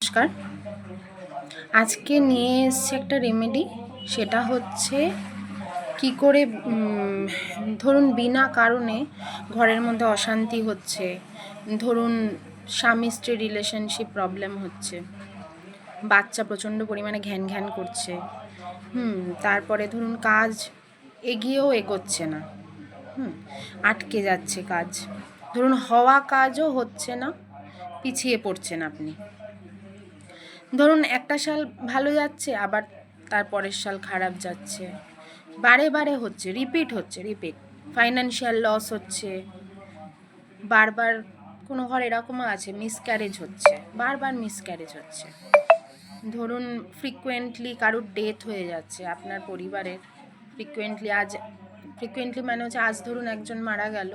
নমস্কার। আজকে নিয়ে এসেছি একটা রেমেডি। সেটা হচ্ছে কি করে ধরুন বিনা কারণে ঘরের মধ্যে অশান্তি হচ্ছে, ধরুন স্বামী স্ত্রী রিলেশনশিপ প্রবলেম হচ্ছে, বাচ্চা প্রচণ্ড পরিমাণে ঘ্যান ঘ্যান করছে, তারপরে ধরুন কাজ এগিয়েও এগোচ্ছে না, আটকে যাচ্ছে কাজ, ধরুন হওয়া কাজও হচ্ছে না, পিছিয়ে পড়ছেন আপনি। ধরুন একটা সাল ভালো যাচ্ছে, আবার তার পরের সাল খারাপ যাচ্ছে, বারে বারে হচ্ছে, রিপিট ফাইন্যান্সিয়াল লস হচ্ছে, বারবার কোনো ঘর এরকমও আছে মিসক্যারেজ হচ্ছে, বারবার মিসক্যারেজ হচ্ছে। ধরুন ফ্রিকুয়েন্টলি কারোর ডেথ হয়ে যাচ্ছে আপনার পরিবারের, ফ্রিকুয়েন্টলি মানে হচ্ছে আজ ধরুন একজন মারা গেল,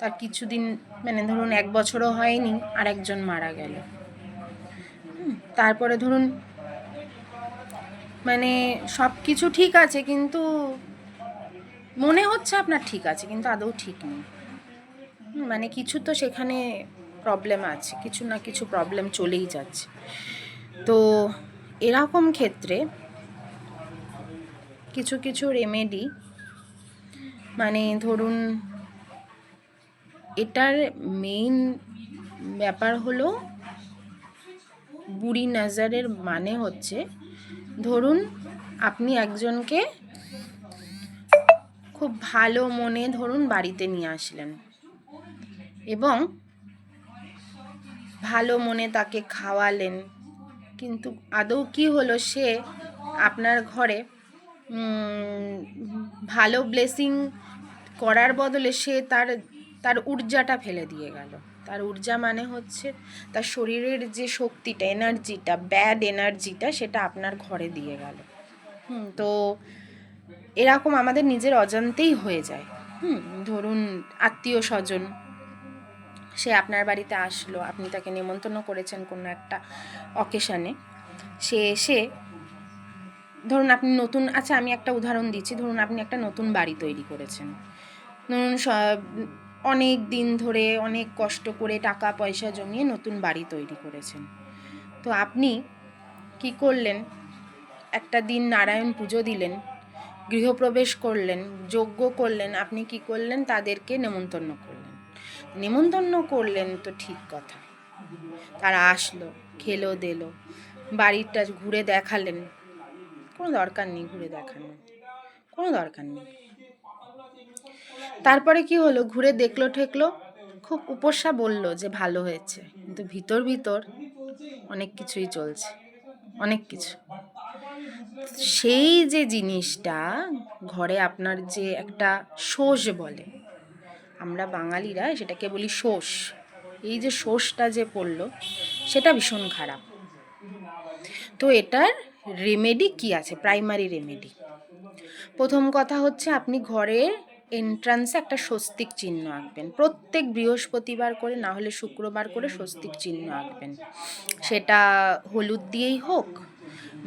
তার কিছুদিন মানে ধরুন 1 বছরও হয়নি আর একজন মারা গেল। তারপরে ধরুন মানে সব কিছু ঠিক আছে, কিন্তু মনে হচ্ছে আপনার ঠিক আছে, কিন্তু আদৌ ঠিক নেই। মানে কিছু তো সেখানে প্রবলেম আছে, কিছু না কিছু প্রবলেম চলেই যাচ্ছে। তো এরকম ক্ষেত্রে কিছু কিছু রেমেডি, মানে ধরুন এটার মেইন ব্যাপার হলো বুড়ি নজরের মানে হচ্ছে, ধরুন আপনি একজনকে খুব ভালো মনে ধরুন বাড়িতে নিয়ে আসলেন এবং ভালো মনে তাকে খাওয়ালেন, কিন্তু আদৌ কি হলো, সে আপনার ঘরে ভালো ব্লেসিং করার বদলে সে তার ঊর্জাটা ফেলে দিয়ে গেল। তার ঊর্জা মানে হচ্ছে তার শরীরের যে শক্তিটা, এনার্জিটা, ব্যাড এনার্জিটা, সেটা আপনার ঘরে দিয়ে গেল। তো এরকম আমাদের নিজের অজান্তেই হয়ে যায়। ধরুন আত্মীয় স্বজন সে আপনার বাড়িতে আসলো, আপনি তাকে নিমন্ত্রণ করেছেন কোনো একটা অকেশানে, সে এসে ধরুন আপনি নতুন, আচ্ছা আমি একটা উদাহরণ দিচ্ছি, ধরুন আপনি একটা নতুন বাড়ি তৈরি করেছেন, ধরুন অনেক দিন ধরে অনেক কষ্ট করে টাকা পয়সা জমিয়ে নতুন বাড়ি তৈরি করেছেন। তো আপনি কি করলেন, একটা দিন নারায়ণ পুজো দিলেন, গৃহপ্রবেশ করলেন, যজ্ঞ করলেন, আপনি কি করলেন, তাদেরকে নেমন্তন্ন করলেন তো ঠিক কথা, তারা আসলো, খেলো দেলো, বাড়িটা ঘুরে দেখালেন, কোনো দরকার নেই ঘুরে দেখানো, কোনো দরকার নেই। তারপরে কি হলো, ঘুরে দেখলো ঠেকলো, খুব উপস্যা বললো যে ভালো হয়েছে, কিন্তু ভিতর ভিতর অনেক কিছুই চলছে, অনেক কিছু। সেই যে জিনিসটা ঘরে আপনার যে একটা শোষ বলে, আমরা বাঙালিরা সেটাকে বলি শোষ, এই যে শোষটা যে পড়লো সেটা ভীষণ খারাপ। তো এটার রেমেডি কি আছে, প্রাইমারি রেমেডি, প্রথম কথা হচ্ছে আপনি ঘরের এন্ট্রান্সে একটা স্বস্তিক চিহ্ন আঁকবেন, প্রত্যেক বৃহস্পতিবার করে না হলে শুক্রবার করে স্বস্তিক চিহ্ন আঁকবেন, সেটা হলুদ দিয়েই হোক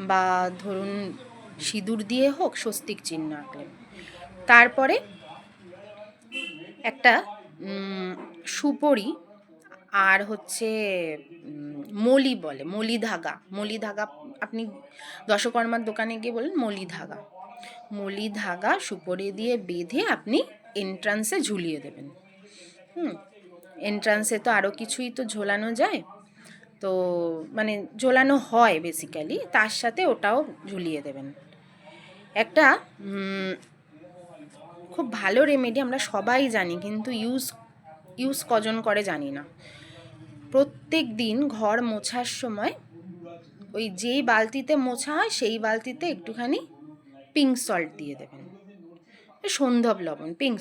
বা ধরুন সিঁদুর দিয়ে হোক, স্বস্তিক চিহ্ন আঁকলেন। তারপরে একটা সুপরি আর হচ্ছে মলি ধাগা আপনি দশকর্মার দোকানে গিয়ে বলেন মলি ধাগা সুপরি দিয়ে বেঁধে আপনি এন্ট্রান্সে ঝুলিয়ে দেবেন। এন্ট্রান্সে তো আরও কিছুই তো ঝোলানো যায়, তো মানে ঝোলানো হয় বেসিক্যালি, তার সাথে ওটাও ঝুলিয়ে দেবেন। একটা খুব ভালো রেমেডি, আমরা সবাই জানি, কিন্তু ইউজ কজন করে জানি না। প্রত্যেক দিন ঘর মোছার সময় ওই যেই বালতিতে মোছা হয় সেই বালতিতে একটুখানি পিঙ্ক সল্ট দিয়ে দেবেন, সন্ধব লবণ, পিঙ্ক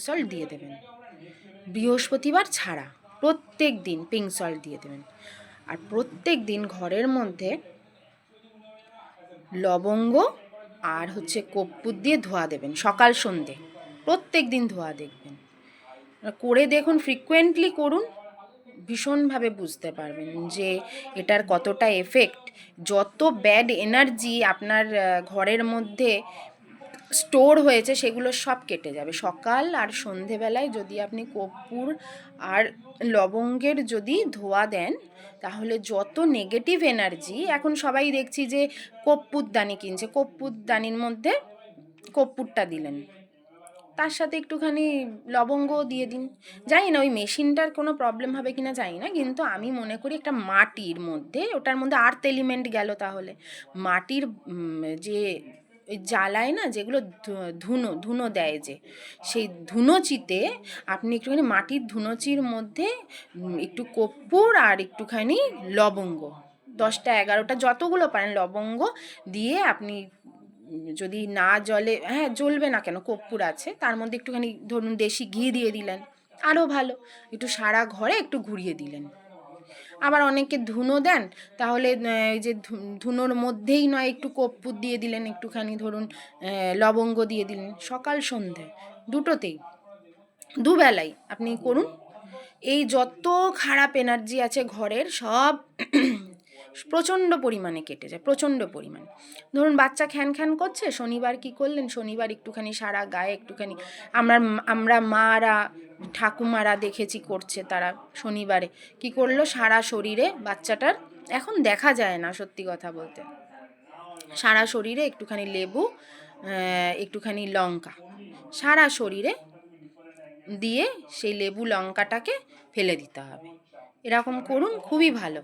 সল্ট দিয়ে দেবেন, বৃহস্পতিবার ছাড়া প্রত্যেক দিন পিঙ্ক সল্ট দিয়ে দেবেন। আর প্রত্যেক দিন ঘরের মধ্যে লবঙ্গ আর হচ্ছে কর্পূর দিয়ে ধোয়া দেবেন, সকাল সন্ধে প্রত্যেক দিন ধোয়া দেখবেন, করে দেখুন, ফ্রিকুয়েন্টলি করুন, ভীষণভাবে বুঝতে পারবেন যে এটার কতটা এফেক্ট। যত ব্যাড এনার্জি আপনার ঘরের মধ্যে স্টোর হয়েছে সেগুলো সব কেটে যাবে। সকাল আর সন্ধেবেলায় যদি আপনি কর্পূর আর লবঙ্গের যদি ধোয়া দেন, তাহলে যত নেগেটিভ এনার্জি, এখন সবাই দেখছি যে কর্পূরদানি কিনছে, কর্পূরদানির মধ্যে কর্পূরটা দিলেন, তার সাথে একটুখানি লবঙ্গও দিয়ে দিন। জানি না ওই মেশিনটার কোনো প্রবলেম হবে কিনা জানি না, কিন্তু আমি মনে করি একটা মাটির মধ্যে, ওটার মধ্যে আর্থ এলিমেন্ট গেল, তাহলে মাটির যে ওই জ্বালায় না, যেগুলো ধুনো ধুনো দেয় যে, সেই ধুনোচিতে আপনি একটুখানি মাটির ধুনোচির মধ্যে একটু কর্পূর আর একটুখানি লবঙ্গ, 10টা 11টা যতগুলো পারেন লবঙ্গ দিয়ে আপনি, যদি না জ্বলে, হ্যাঁ জ্বলবে না কেন, কর্পূর আছে, তার মধ্যে একটুখানি ধরুন দেশি ঘি দিয়ে দিলেন, আরও ভালো। একটু সারা ঘরে একটু ঘুরিয়ে দিলেন। আবার অনেকে ধুনো দেন, তাহলে এই যে ধুনোর মধ্যেই নয় একটু কর্পূর দিয়ে দিলেন, একটুখানি ধরুন লবঙ্গ দিয়ে দিলেন, সকাল সন্ধে দুটোতেই, দুবেলাই আপনি করুন। এই যত খারাপ এনার্জি আছে ঘরের সব প্রচণ্ড পরিমাণে কেটে যায়, প্রচণ্ড পরিমাণে। ধরুন বাচ্চা খ্যান খ্যান করছে, শনিবার কি করলেন, শনিবার একটুখানি সারা গায়ে একটুখানি, আমরা মারা ঠাকুমারা দেখেছি করছে, তারা শনিবারে কি করলো, সারা শরীরে বাচ্চাটার, এখন দেখা যায় না সত্যি কথা বলতে, সারা শরীরে একটুখানি লেবু, একটুখানি লঙ্কা, সারা শরীরে দিয়ে সেই লেবু লঙ্কাটাকে ফেলে দিতে হবে। এরকম করুন, খুবই ভালো।